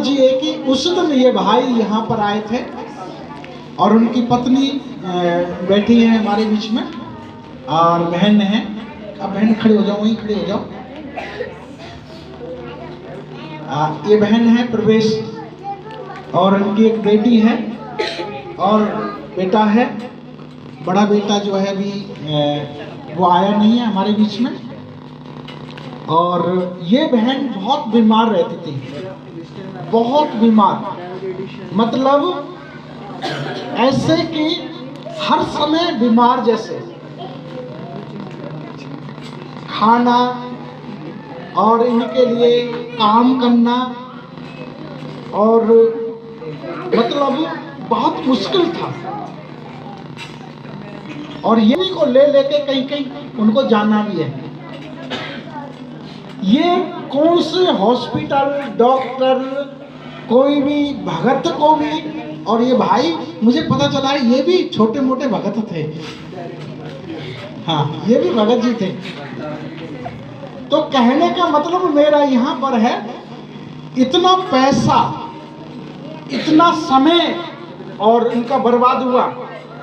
समझिए कि उस दिन ये भाई यहाँ पर आए थे और उनकी पत्नी बैठी है हमारे बीच में और बहन है। अब बहन खड़े हो जाओ, वहीं खड़े हो जाओ। ये बहन है प्रवेश और उनकी एक बेटी है और बेटा है। बड़ा बेटा जो है अभी वो आया नहीं है हमारे बीच में। और ये बहन बहुत बीमार रहती थी, बहुत बीमार, मतलब ऐसे कि हर समय बीमार जैसे। खाना और इनके लिए काम करना और मतलब बहुत मुश्किल था। और ये को ले लेके कहीं कहीं उनको जाना भी है। ये कौन से हॉस्पिटल, डॉक्टर, कोई भी भगत को भी, और ये भाई मुझे पता चला है ये भी छोटे मोटे भगत थे। हाँ, ये भी भगत जी थे। तो कहने का मतलब मेरा यहाँ पर है, इतना पैसा, इतना समय और इनका बर्बाद हुआ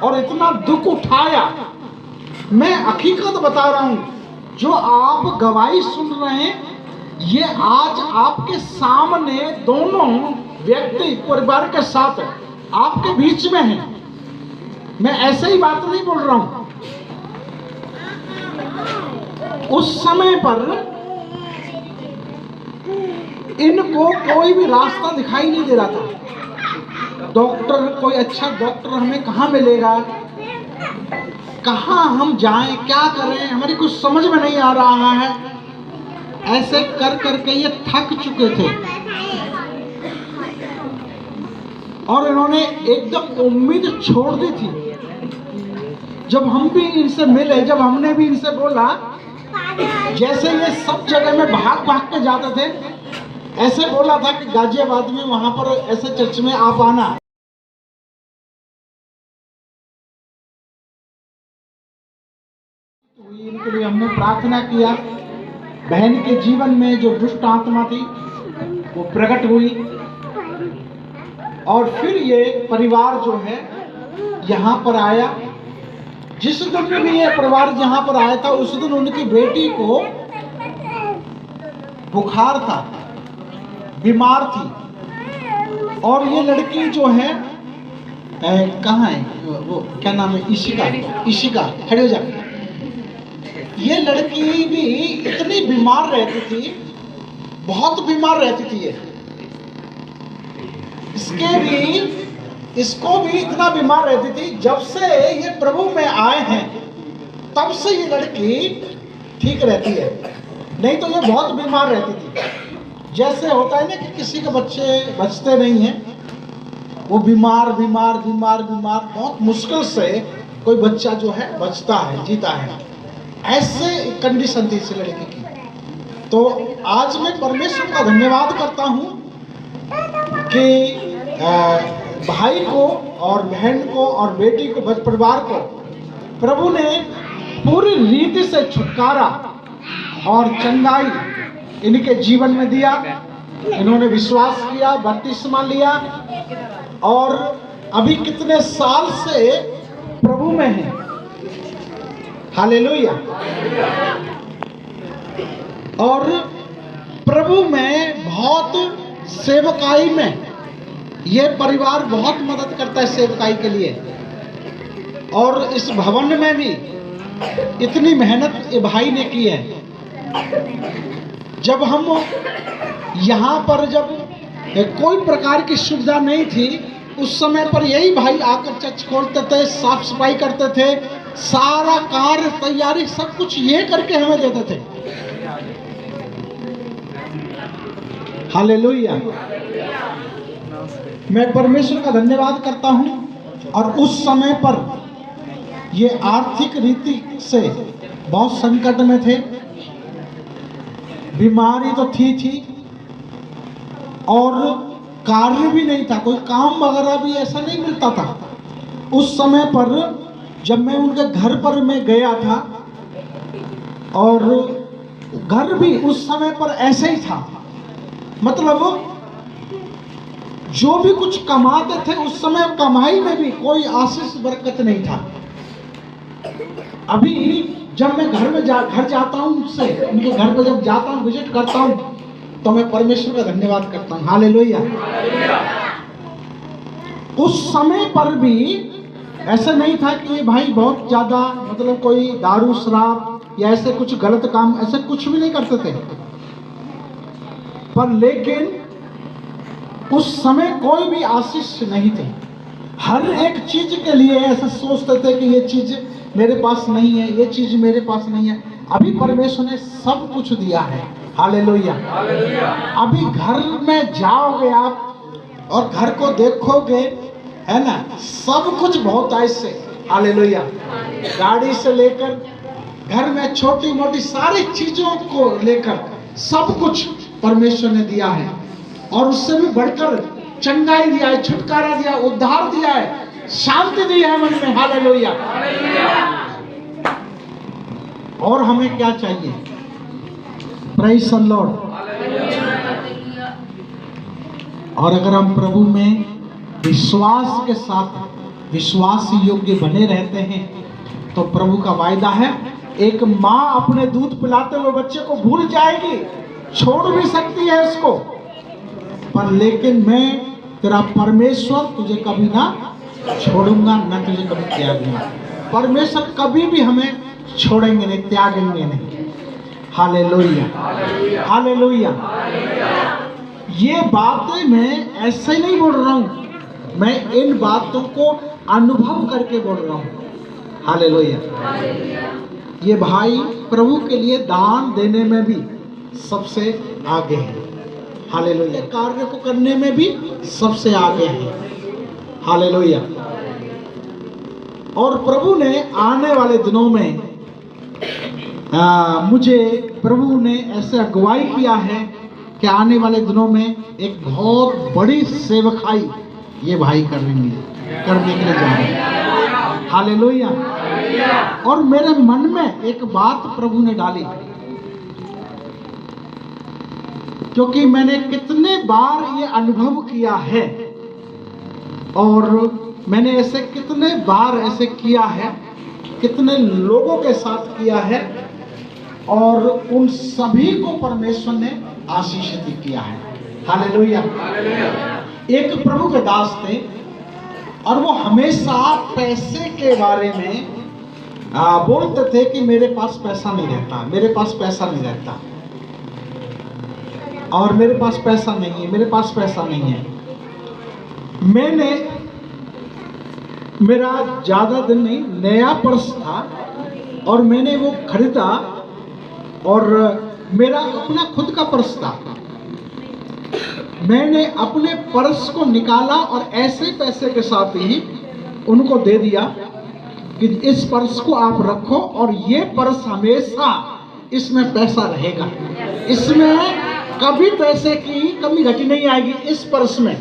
और इतना दुख उठाया। मैं हकीकत बता रहा हूँ, जो आप गवाही सुन रहे हैं ये आज आपके सामने दोनों व्यक्ति परिवार के साथ आपके बीच में हैं। मैं ऐसे ही बात नहीं बोल रहा हूँ। उस समय पर इनको कोई भी रास्ता दिखाई नहीं दे रहा था। डॉक्टर, कोई अच्छा डॉक्टर हमें कहाँ मिलेगा, कहाँ हम जाएं, क्या करें, हमारी कुछ समझ में नहीं आ रहा है। ऐसे कर करके ये थक चुके थे और इन्होंने एकदम उम्मीद छोड़ दी थी। जब हम भी इनसे मिले, जब हमने भी इनसे बोला, जैसे ये सब जगह में भाग भाग के जाते थे, ऐसे बोला था कि गाजियाबाद में वहां पर ऐसे चर्च में आप आना। इनके लिए हमने प्रार्थना किया। बहन के जीवन में जो दुष्ट आत्मा थी वो प्रकट हुई और फिर ये परिवार जो है यहाँ पर आया। जिस दिन भी ये परिवार यहाँ पर आया था उस दिन उनकी बेटी को बुखार था, बीमार थी। और ये लड़की जो है कहाँ है, वो क्या नाम है, इशिका, खड़े हो जा। ये लड़की भी इतनी बीमार रहती थी, बहुत बीमार रहती थी ये। इसको भी इतना बीमार रहती थी। जब से ये प्रभु में आए हैं तब से ये लड़की ठीक रहती है, नहीं तो ये बहुत बीमार रहती थी। जैसे होता है ना कि किसी के बच्चे बचते नहीं हैं, वो बीमार बीमार बीमार बीमार, बहुत मुश्किल से कोई बच्चा जो है बचता है, जीता है। ऐसे कंडीशन थी इस लड़की की। तो आज मैं परमेश्वर का धन्यवाद करता हूँ कि भाई को और बहन को और बेटी को, परिवार को प्रभु ने पूरी रीति से छुटकारा और चंगाई इनके जीवन में दिया। इन्होंने विश्वास किया, बपतिस्मा लिया और अभी कितने साल से प्रभु में हैं। हालेलुया। और प्रभु में बहुत सेवकाई में ये परिवार बहुत मदद करता है सेवकाई के लिए। और इस भवन में भी इतनी मेहनत ये भाई ने की है। जब हम यहाँ पर, जब कोई प्रकार की सुविधा नहीं थी, उस समय पर यही भाई आकर चर्च खोलते थे, साफ सफाई करते थे, सारा कार्य तैयारी सब कुछ ये करके हमें देते थे। हालेलुया। मैं परमेश्वर का धन्यवाद करता हूँ। और उस समय पर ये आर्थिक रीति से बहुत संकट में थे, बीमारी तो थी और कार्य भी नहीं था, कोई काम वगैरह भी ऐसा नहीं मिलता था। उस समय पर जब मैं उनके घर पर मैं गया था, और घर भी उस समय पर ऐसे ही था, मतलब जो भी कुछ कमाते थे उस समय कमाई में भी कोई आशीष बरकत नहीं था। अभी जब मैं घर जाता हूँ, उनसे उनके घर पर जब जाता हूँ, विजिट करता हूँ, तो मैं परमेश्वर का धन्यवाद करता हूँ। हालेलुया। उस समय पर भी ऐसा नहीं था कि ये भाई बहुत ज्यादा मतलब कोई दारू शराब या ऐसे कुछ गलत काम ऐसे कुछ भी नहीं करते थे, पर लेकिन उस समय कोई भी आशीष नहीं थे। हर एक चीज के लिए ऐसा सोचते थे कि ये चीज मेरे पास नहीं है, ये चीज मेरे पास नहीं है। अभी परमेश्वर ने सब कुछ दिया है। हालेलुया। अभी घर में जाओगे आप और घर को देखोगे, है ना, सब कुछ बहुत ऐसे। हालेलुया। गाड़ी से लेकर घर में छोटी मोटी सारी चीजों को लेकर सब कुछ परमेश्वर ने दिया है, और उससे भी बढ़कर चंगाई दिया है, छुटकारा दिया, उद्धार दिया है, शांति दी है मन में। हालेलुया। और हमें क्या चाहिए? Praise the Lord. और अगर हम प्रभु में विश्वास के साथ विश्वास योग्य बने रहते हैं तो प्रभु का वायदा है, एक माँ अपने दूध पिलाते हुए बच्चे को भूल जाएगी, छोड़ भी सकती है उसको, पर लेकिन मैं तेरा परमेश्वर तुझे कभी ना छोड़ूंगा, ना तुझे कभी त्यागूंगा। परमेश्वर कभी भी हमें छोड़ेंगे नहीं, त्यागेंगे नहीं। हालेलुया। हालेलुया। ये बातें मैं ऐसे ही नहीं बोल रहा हूँ, मैं इन बातों को अनुभव करके बोल रहा हूँ। हालेलुया। ये भाई प्रभु के लिए दान देने में भी सबसे आगे है। हालेलुया। कार्य को करने में भी सबसे आगे है। हालेलुया। और प्रभु ने आने वाले दिनों में मुझे प्रभु ने ऐसे अगुवाई किया है कि आने वाले दिनों में एक बहुत बड़ी सेवकाई ये भाई करने के लिए जा रहे हैं। हालेलुया। और मेरे मन में एक बात प्रभु ने डाली, क्योंकि मैंने कितने बार ये अनुभव किया है और मैंने ऐसे कितने बार ऐसे किया है, कितने लोगों के साथ किया है, और उन सभी को परमेश्वर ने आशीषित किया है। हालेलुया। एक प्रभु के दास थे और वो हमेशा पैसे के बारे में बोलते थे कि मेरे पास पैसा नहीं रहता, मेरे पास पैसा नहीं रहता, और मेरे पास पैसा नहीं है, मेरे पास पैसा नहीं है। मेरा ज्यादा दिन नहीं, नया पर्स था और मैंने वो खरीदा, और मेरा अपना खुद का पर्स था। मैंने अपने पर्स को निकाला और ऐसे पैसे के साथ ही उनको दे दिया कि इस पर्स को आप रखो, और ये पर्स हमेशा इसमें पैसा रहेगा, इसमें कभी पैसे की कमी घटी नहीं आएगी इस पर्स में,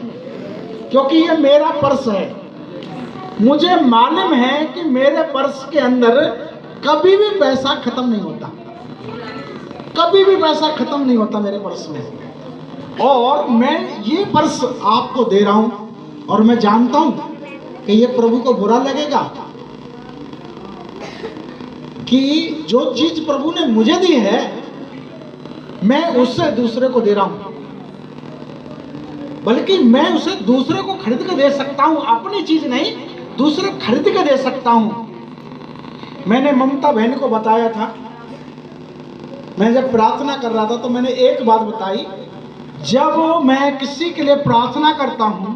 क्योंकि ये मेरा पर्स है। मुझे मालूम है कि मेरे पर्स के अंदर कभी भी पैसा खत्म नहीं होता, कभी भी पैसा खत्म नहीं होता मेरे पर्स में। और मैं ये पर्स आपको दे रहा हूं, और मैं जानता हूं कि ये प्रभु को बुरा लगेगा कि जो चीज प्रभु ने मुझे दी है मैं उससे दूसरे को दे रहा हूं, बल्कि मैं उसे दूसरे को खरीद के दे सकता हूं, अपनी चीज नहीं, दूसरे खरीद के दे सकता हूं। मैंने ममता बहन को बताया था, मैं जब प्रार्थना कर रहा था तो मैंने एक बात बताई, जब मैं किसी के लिए प्रार्थना करता हूं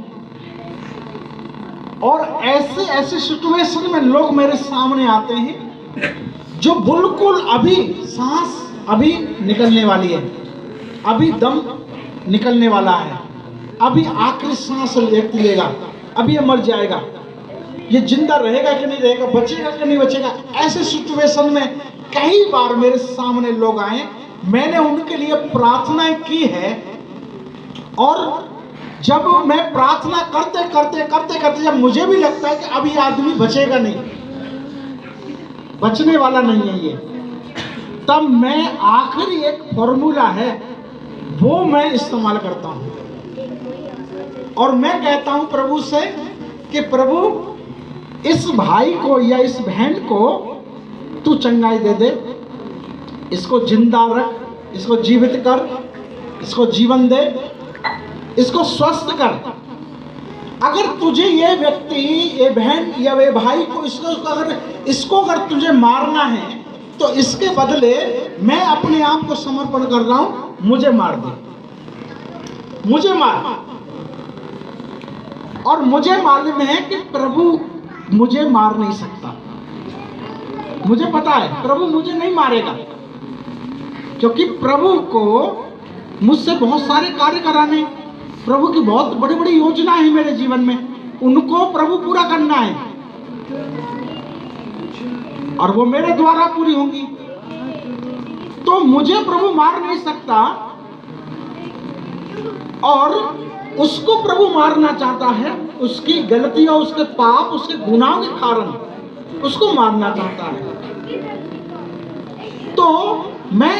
और ऐसे ऐसे सिचुएशन में लोग मेरे सामने आते हैं जो बिल्कुल अभी सांस अभी निकलने वाली है, अभी दम निकलने वाला है, अभी आखिरी सांस व्यक्ति लेगा, अभी ये मर जाएगा, ये जिंदा रहेगा कि नहीं रहेगा, बचेगा कि नहीं बचेगा, ऐसे सिचुएशन में कई बार मेरे सामने लोग आए, मैंने उनके लिए प्रार्थना की है। और जब मैं प्रार्थना करते करते जब मुझे भी लगता है कि अभी आदमी बचेगा नहीं, बचने वाला नहीं है ये, तब मैं आखिरी एक फॉर्मूला है वो मैं इस्तेमाल करता हूं। और मैं कहता हूं प्रभु से कि प्रभु इस भाई को या इस बहन को तू चंगाई दे दे, इसको जिंदा रख, इसको जीवित कर, इसको जीवन दे, इसको स्वस्थ कर। अगर तुझे ये व्यक्ति, ये बहन या वे भाई को इसको अगर तुझे मारना है तो इसके बदले मैं अपने आप को समर्पण कर रहा हूं, मुझे मार दे, मुझे मार। और मुझे मालूम है कि प्रभु मुझे मार नहीं सकता, मुझे पता है प्रभु मुझे नहीं मारेगा, क्योंकि प्रभु को मुझसे बहुत सारे कार्य कराने, प्रभु की बहुत बड़ी बड़ी योजनाएं हैं मेरे जीवन में, उनको प्रभु पूरा करना है और वो मेरे द्वारा पूरी होंगी। तो मुझे प्रभु मार नहीं सकता और उसको प्रभु मारना चाहता है, उसकी गलतियां, उसके पाप, उसके गुनाहों के कारण उसको मारना चाहता है। तो मैं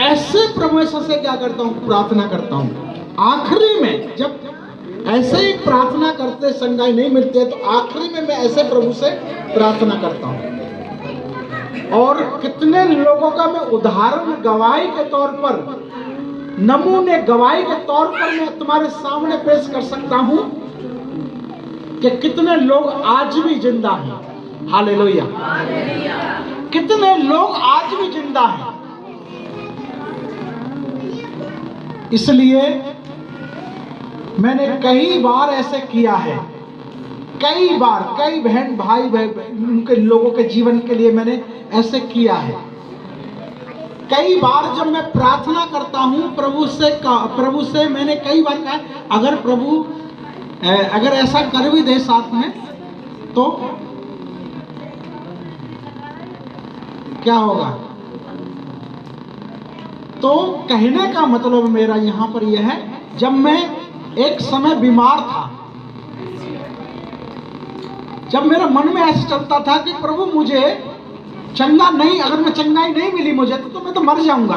ऐसे परमेश्वर से क्या करता हूं, प्रार्थना करता हूं। आखिरी में जब ऐसे ही प्रार्थना करते संगाई नहीं मिलते तो आखिरी में मैं ऐसे प्रभु से प्रार्थना करता हूं। और कितने लोगों का मैं उदाहरण गवाही के तौर पर, नमूने गवाही के तौर पर मैं तुम्हारे सामने पेश कर सकता हूं कि कितने लोग आज भी जिंदा हैं। हालेलुया। कितने लोग आज भी जिंदा हैं। इसलिए मैंने कई बार ऐसे किया है, कई बार, कई बहन भाई उनके लोगों के जीवन के लिए मैंने ऐसे किया है। कई बार जब मैं प्रार्थना करता हूं प्रभु से मैंने कई बार कहा, अगर प्रभु अगर ऐसा कर भी दे साथ में तो क्या होगा। तो कहने का मतलब मेरा यहां पर यह है, जब मैं एक समय बीमार था, जब मेरे मन में ऐसा चलता था कि प्रभु मुझे चंगा नहीं, अगर मैं चंगाई नहीं मिली मुझे तो मैं तो मर जाऊंगा,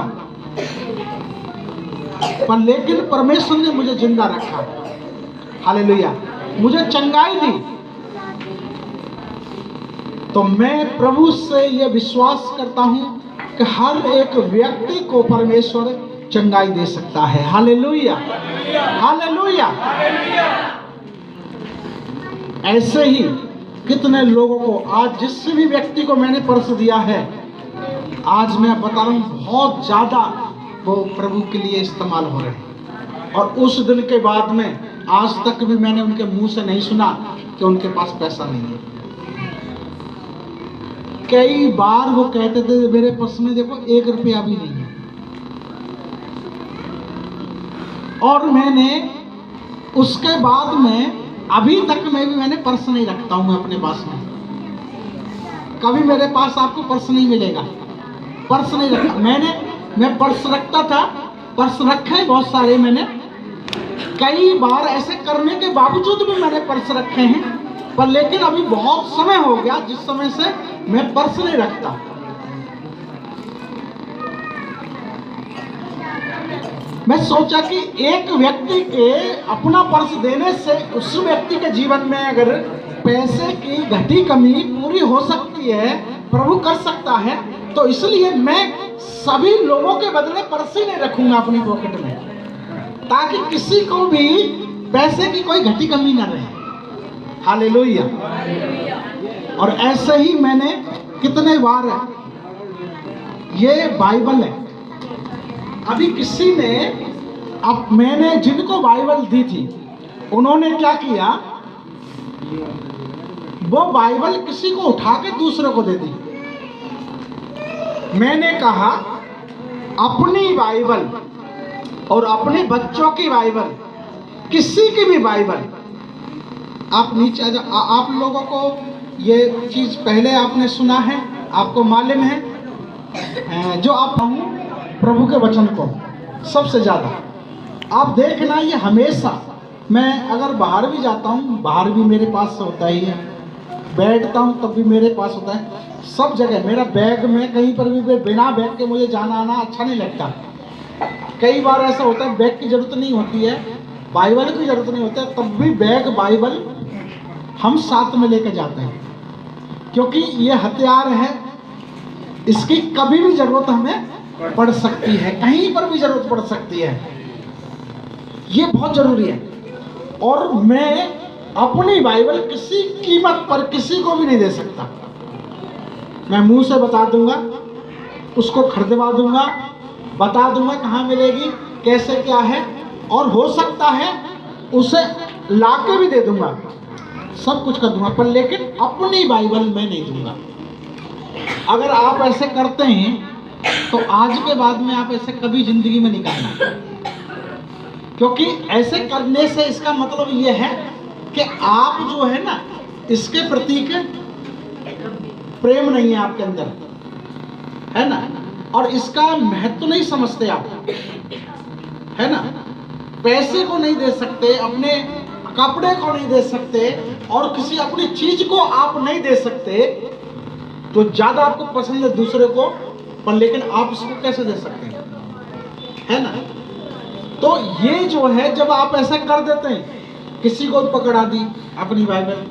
पर लेकिन परमेश्वर ने मुझे जिंदा रखा। हालेलुया। मुझे चंगाई दी। तो मैं प्रभु से यह विश्वास करता हूं कि हर एक व्यक्ति को परमेश्वर चंगाई दे सकता है। Hallelujah, hallelujah. ऐसे ही कितने लोगों को आज, जिस भी व्यक्ति को मैंने पर्स दिया है, आज मैं बता रहा हूं बहुत ज्यादा वो प्रभु के लिए इस्तेमाल हो रहे हैं। और उस दिन के बाद में आज तक भी मैंने उनके मुंह से नहीं सुना कि उनके पास पैसा नहीं है। कई बार वो कहते थे मेरे पर्स में देखो 1 रुपया भी नहीं है, और मैंने उसके बाद में अभी तक मैंने पर्स नहीं रखता हूं अपने पास में। कभी मेरे पास आपको पर्स नहीं मिलेगा, पर्स नहीं रखा मैं पर्स रखता था, पर्स रखे बहुत सारे मैंने। कई बार ऐसे करने के बावजूद भी मैंने पर्स रखे हैं, पर लेकिन अभी बहुत समय हो गया जिस समय से मैं पर्स नहीं रखता। मैं सोचा कि एक व्यक्ति के अपना पर्स देने से उस व्यक्ति के जीवन में अगर पैसे की घटी कमी पूरी हो सकती है, प्रभु कर सकता है, तो इसलिए मैं सभी लोगों के बदले पर्स ही नहीं रखूंगा अपनी पॉकेट में, ताकि किसी को भी पैसे की कोई घटी कमी न रहे। हालेलुया। और ऐसे ही मैंने कितने बार, ये बाइबल है, अभी किसी ने, अब मैंने जिनको बाइबल दी थी उन्होंने क्या किया, वो बाइबल किसी को उठा के दूसरे को दे दी। मैंने कहा अपनी बाइबल और अपने बच्चों की बाइबल, किसी की भी बाइबल, आप नीचे आप लोगों को ये चीज पहले आपने सुना है, आपको मालूम है, जो आप प्रभु के वचन को सबसे ज्यादा आप देखना, ये हमेशा मैं अगर बाहर भी जाता हूँ, बाहर भी मेरे पास होता ही है, बैठता हूँ तब भी मेरे पास होता है, सब जगह मेरा बैग में, कहीं पर भी बिना बैग के मुझे जाना आना अच्छा नहीं लगता। कई बार ऐसा होता है बैग की जरूरत नहीं होती है, बाइबल की जरूरत नहीं होती, तब भी बैग बाइबल हम साथ में लेकर जाते हैं, क्योंकि ये हथियार है, इसकी कभी भी जरूरत हमें पड़ सकती है, कहीं पर भी जरूरत पड़ सकती है। ये बहुत जरूरी है। और मैं अपनी बाइबल किसी कीमत पर किसी को भी नहीं दे सकता। मैं मुंह से बता दूंगा, उसको खरीदवा दूंगा, बता दूंगा कहाँ मिलेगी, कैसे क्या है, और हो सकता है उसे लाके भी दे दूंगा, सब कुछ कर दूंगा, पर लेकिन अपनी बाइबल मैं नहीं दूंगा। अगर आप ऐसे करते हैं तो आज के बाद में आप ऐसे कभी जिंदगी में नहीं करना, क्योंकि ऐसे करने से इसका मतलब ये है कि आप जो है ना, इसके प्रति के प्रेम नहीं है आपके अंदर, है ना, और इसका महत्व नहीं समझते आप, है ना। पैसे को नहीं दे सकते, अपने कपड़े को नहीं दे सकते, और किसी अपनी चीज को आप नहीं दे सकते, तो ज्यादा आपको पसंद है दूसरे को, पर लेकिन आप इसको कैसे दे सकते हैं, है ना। तो ये जो है, जब आप ऐसा कर देते हैं, किसी को पकड़ा दी अपनी बाइबल,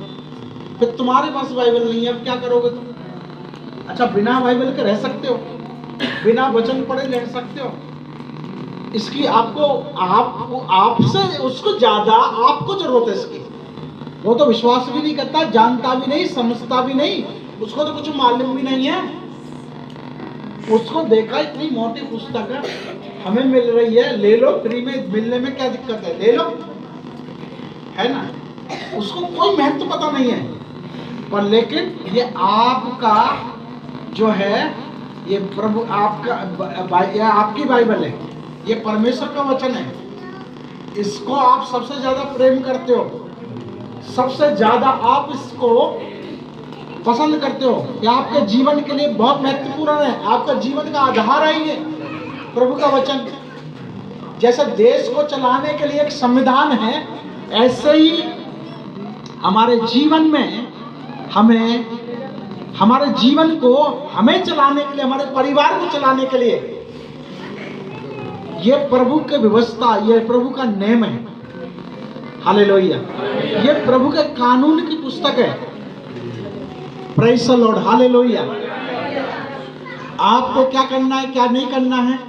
फिर तुम्हारे पास बाइबल नहीं है, अब क्या करोगे तुम? अच्छा, बिना बाइबल के रह सकते हो, बिना वचन पढ़े रह सकते हो? इसकी आपको आपसे उसको ज्यादा आपको जरूरत है इसकी। वो तो विश्वास भी नहीं करता, जानता भी नहीं, समझता भी नहीं, उसको तो कुछ मालूम भी नहीं है। उसको देखा इतनी मोटी पुस्तक है, हमें मिल रही है, ले लो, फ्री में मिलने में क्या दिक्कत है, ले लो, है ना। उसको कोई महत्व पता नहीं है, पर लेकिन ये आपका जो है, ये प्रभु आपका, ये आपकी बाइबल है, ये परमेश्वर का वचन है, इसको आप सबसे ज्यादा प्रेम करते हो, सबसे ज्यादा आप इसको पसंद करते हो, ये आपके जीवन के लिए बहुत महत्वपूर्ण है, आपका जीवन का आधार है ये प्रभु का वचन। जैसे देश को चलाने के लिए एक संविधान है, ऐसे ही हमारे जीवन में हमारे जीवन को हमें चलाने के लिए, हमारे परिवार को चलाने के लिए, ये प्रभु की व्यवस्था, ये प्रभु का नियम है। हालेलुया। ये प्रभु के कानून की पुस्तक है। Praise the Lord. हालेलुया। आपको क्या करना है, क्या नहीं करना है,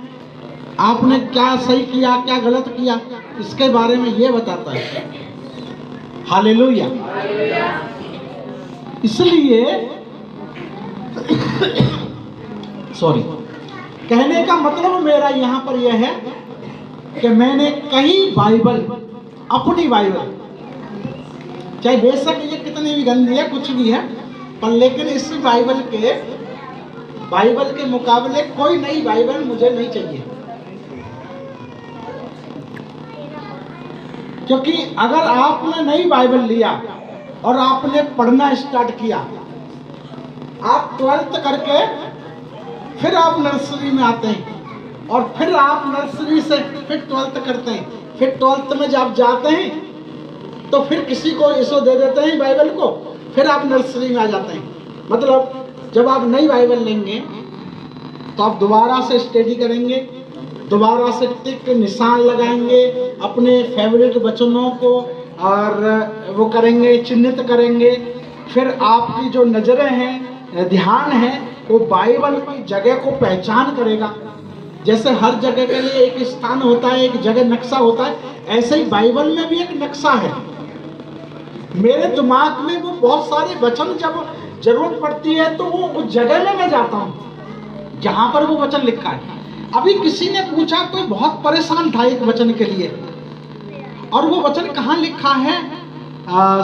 आपने क्या सही किया, क्या गलत किया, इसके बारे में ये बताता है। हालेलुया। इसलिए सॉरी, कहने का मतलब मेरा यहां पर यह है कि मैंने कई बाइबल, अपनी बाइबल, चाहे बेशक ये कितनी भी गंदी है, कुछ भी है, पर लेकिन इस बाइबल के मुकाबले कोई नई बाइबल मुझे नहीं चाहिए। क्योंकि अगर आपने नई बाइबल लिया और आपने पढ़ना स्टार्ट किया, आप 12th करके फिर आप नर्सरी में आते हैं, और फिर आप नर्सरी से फिर 12th करते हैं, फिर 12th में जब जाते हैं तो फिर किसी को इसको दे देते हैं बाइबल को, फिर आप नर्सरी में आ जाते हैं। मतलब जब आप नई बाइबल लेंगे तो आप दोबारा से स्टडी करेंगे, दोबारा से टिक निशान लगाएंगे, अपने फेवरेट वचनों को और वो करेंगे, चिन्हित करेंगे। फिर आपकी जो नजरें हैं, ध्यान है, वो बाइबल की जगह को पहचान करेगा। जैसे हर जगह के लिए एक स्थान होता है, एक जगह नक्शा होता है, ऐसे ही बाइबल में भी एक नक्शा है। मेरे दिमाग में वो बहुत सारे वचन जब जरूरत पड़ती है तो वो उस जगह में मैं जाता हूँ जहां पर वो वचन लिखा है। अभी किसी ने पूछा, कोई बहुत परेशान था एक वचन के लिए, और वो वचन कहाँ लिखा है,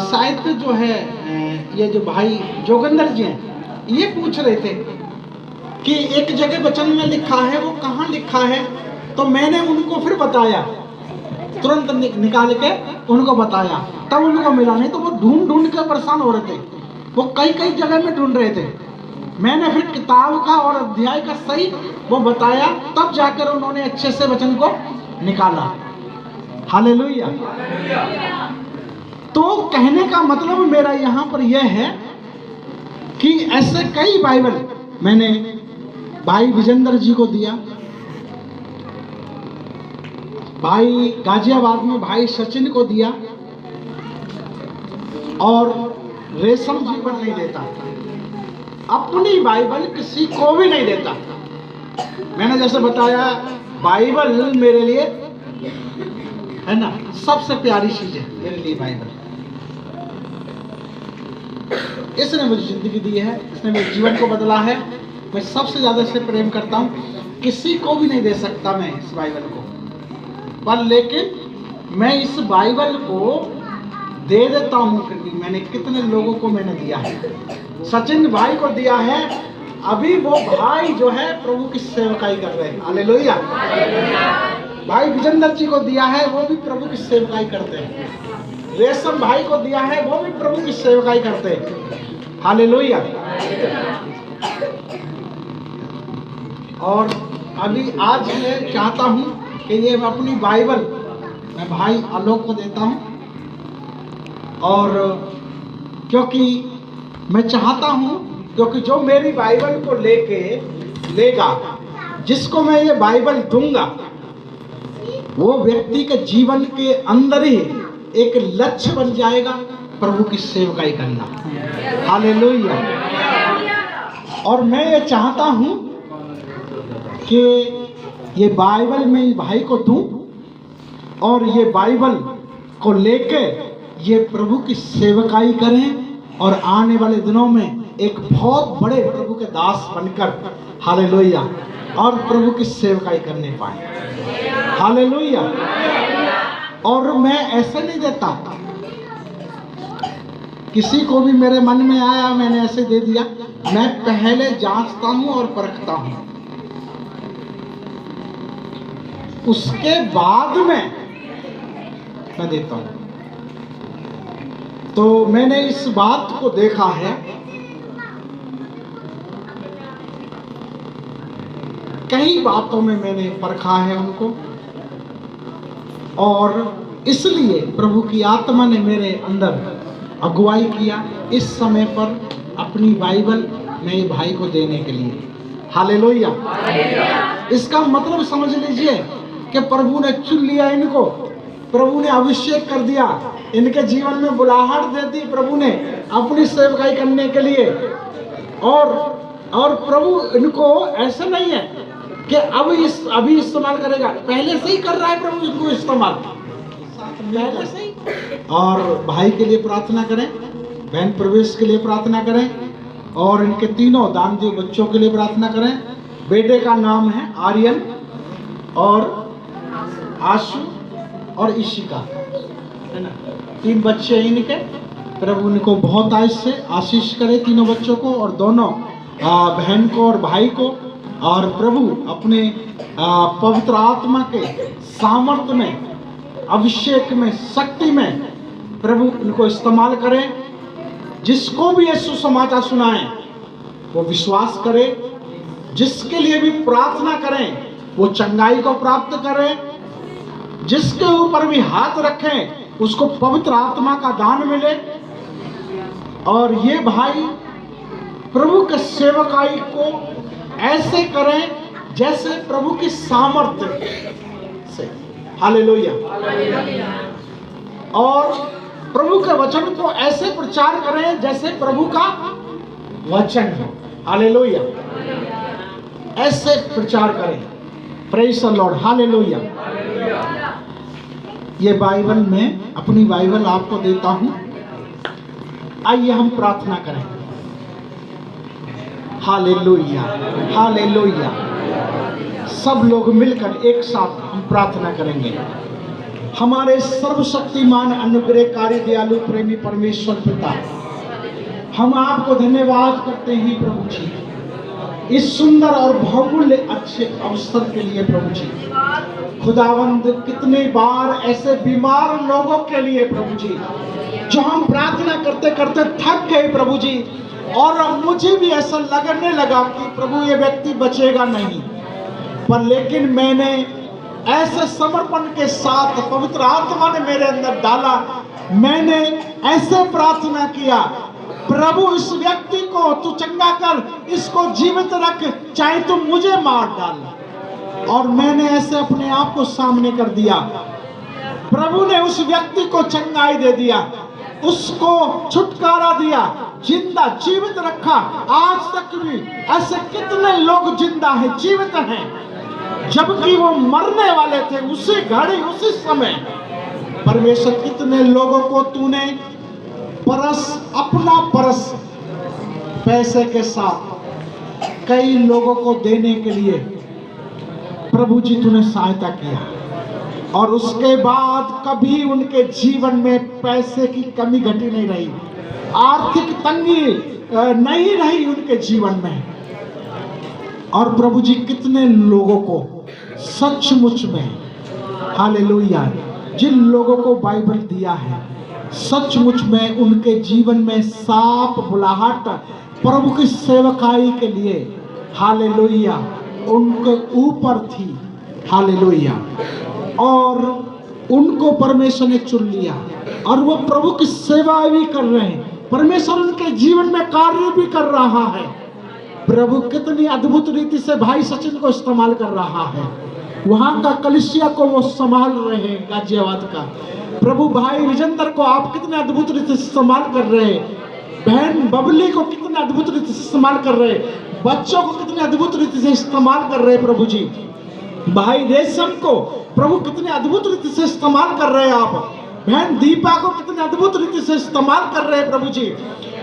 शायद जो है ये जो भाई जोगिंदर जी हैं, ये पूछ रहे थे कि एक जगह वचन में लिखा है, वो कहाँ लिखा है। तो मैंने उनको फिर बताया, तुरंत निकाल के उनको बताया, तब उनको मिला, नहीं तो वो ढूंढ के परेशान हो रहे थे, वो कई जगह में ढूंढ रहे थे। मैंने फिर किताब का और अध्याय का सही वो बताया, तब जाकर उन्होंने अच्छे से वचन को निकाला। हालेलुया। तो कहने का मतलब मेरा यहाँ पर यह है कि ऐसे कई बाइबल मैंने भाई विजेंद्र जी को दिया, भाई गाजियाबाद में भाई सचिन को दिया और रेशम जीवन नहीं देता, अपनी बाइबल किसी को भी नहीं देता। मैंने जैसे बताया बाइबल मेरे लिए है ना सबसे प्यारी चीज है, मेरे लिए बाइबल। इसने मुझे जिंदगी दी है, इसने मेरे जीवन को बदला है। मैं सबसे ज्यादा इससे प्रेम करता हूँ, किसी को भी नहीं दे सकता मैं इस बाइबल को, पर लेकिन मैं इस बाइबल को दे देता हूँ क्योंकि मैंने कितने लोगों को मैंने दिया है। सचिन भाई को दिया है, अभी वो भाई जो है प्रभु की सेवकाई कर रहे हैं, हालेलुया। भाई विजेंद्र जी को दिया है, वो भी प्रभु की सेवकाई करते हैं। रेशम भाई को दिया है, वो भी प्रभु की सेवकाई करते हैं, हालेलुया। और अभी आज मैं चाहता हूँ कि ये मैं अपनी बाइबल मैं भाई आलोक को देता हूँ, और क्योंकि मैं चाहता हूँ, क्योंकि जो मेरी बाइबल को लेगा, जिसको मैं ये बाइबल दूंगा, वो व्यक्ति के जीवन के अंदर ही एक लक्ष्य बन जाएगा प्रभु की सेवकाई करना, हालेलुया। और मैं ये चाहता हूँ कि ये बाइबल मैं भाई को दूं और ये बाइबल को लेके ये प्रभु की सेवकाई करें और आने वाले दिनों में एक बहुत बड़े प्रभु के दास बनकर, हालेलुया, और प्रभु की सेवकाई करने पाए, हालेलुया। और मैं ऐसे नहीं देता, किसी को भी मेरे मन में आया मैंने ऐसे दे दिया। मैं पहले जांचता हूं और परखता हूं, उसके बाद में मैं देता हूं। तो मैंने इस बात को देखा है, कई बातों में मैंने परखा है उनको, और इसलिए प्रभु की आत्मा ने मेरे अंदर अगुवाई किया इस समय पर अपनी बाइबल मेरे भाई को देने के लिए, हालेलुया। इसका मतलब समझ लीजिए कि प्रभु ने चुन लिया इनको, प्रभु ने अभिषेक कर दिया, इनके जीवन में बुलाहट दे दी प्रभु ने अपनी सेवकाई करने के लिए। और प्रभु इनको ऐसा नहीं है कि अभी इस्तेमाल करेगा, पहले से ही कर रहा है प्रभु इनको इस्तेमाल, पहले से ही। और भाई के लिए प्रार्थना करें, बहन प्रवेश के लिए प्रार्थना करें, और इनके तीनों दानदेव बच्चों के लिए प्रार्थना करें। बेटे का नाम है आर्यन और आशु और ईशिका, है ना, 3 बच्चे इनके। प्रभु इनको बहुत आशीष करे तीनों बच्चों को, और दोनों बहन को और भाई को। और प्रभु अपने पवित्र आत्मा के सामर्थ्य में, अभिषेक में, शक्ति में प्रभु इनको इस्तेमाल करें। जिसको भी ये सुसमाचार सुनाएं वो विश्वास करे, जिसके लिए भी प्रार्थना करें वो चंगाई को प्राप्त करें, जिसके ऊपर भी हाथ रखें उसको पवित्र आत्मा का दान मिले। और ये भाई प्रभु के सेवकाई को ऐसे करें जैसे प्रभु की सामर्थ्य से, हालेलुया। और प्रभु के वचन को ऐसे प्रचार करें जैसे प्रभु का वचन हो, हालेलुया। ऐसे प्रचार करें, प्रेज़ द लॉर्ड, हालेलुया। ये बाइबल में अपनी बाइबल आपको देता हूं, आइए हम प्रार्थना करें, हालेलुया, हालेलुया। सब लोग मिलकर एक साथ हम प्रार्थना करेंगे। हमारे सर्वशक्तिमान अनुग्रहकारी दयालु प्रेमी परमेश्वर पिता, हम आपको धन्यवाद करते हैं प्रभु जी, इस सुंदर और बहुमूल्य अच्छे अवसर के लिए प्रभु जी। खुदावंद, कितने बार ऐसे बीमार लोगों के लिए प्रभु जी, जो हम प्रार्थना करते करते थक गए प्रभु जी, और मुझे भी ऐसा लगने लगा कि प्रभु ये व्यक्ति बचेगा नहीं, पर लेकिन मैंने ऐसे समर्पण के साथ पवित्र आत्मा ने मेरे अंदर डाला, मैंने ऐसे प्रार्थना किया, प्रभु इस व्यक्ति को तू चंगा कर, इसको जीवित रख, चाहे तू मुझे मार डाल, और मैंने ऐसे अपने आप को सामने कर दिया। प्रभु ने उस व्यक्ति को चंगाई दे दिया, उसको छुटकारा दिया, जिंदा जीवित रखा। आज तक भी ऐसे कितने लोग जिंदा हैं, जीवित हैं, जबकि वो मरने वाले थे उसी घड़ी उसी समय। परमेश्वर, कितने लोगों को तूने अपना परस पैसे के साथ कई लोगों को देने के लिए प्रभु जी तूने सहायता किया, और उसके बाद कभी उनके जीवन में पैसे की कमी घटी नहीं रही, आर्थिक तंगी नहीं रही उनके जीवन में। और प्रभु जी कितने लोगों को सचमुच में, हालेलुया, जिन लोगों को बाइबल दिया है, सचमुच में उनके जीवन में साफ बुलाहट प्रभु की सेवकाई के लिए, हालेलुया, उनके ऊपर थी, हालेलुया, और उनको परमेश्वर ने चुन लिया और वो प्रभु की सेवा भी कर रहे हैं। परमेश्वर उनके जीवन में कार्य भी कर रहा है। प्रभु कितनी अद्भुत रीति से भाई सचिन को इस्तेमाल कर रहा है, वहां का कलिसिया को वो संभाल रहे हैं, गाजियाबाद का। प्रभु भाई विजेंद्र को आप कितने अद्भुत रीति से इस्तेमाल कर रहे हैं, बहन बबली को कितने अद्भुत रीति से इस्तेमाल कर रहे हैं, बच्चों को कितने अद्भुत रीति से इस्तेमाल कर रहे हैं प्रभु जी। भाई रेशम को प्रभु कितने अद्भुत रीति से इस्तेमाल कर रहे हैं आप, बहन दीपा को कितने अद्भुत रीति से इस्तेमाल कर रहे हैं प्रभु जी।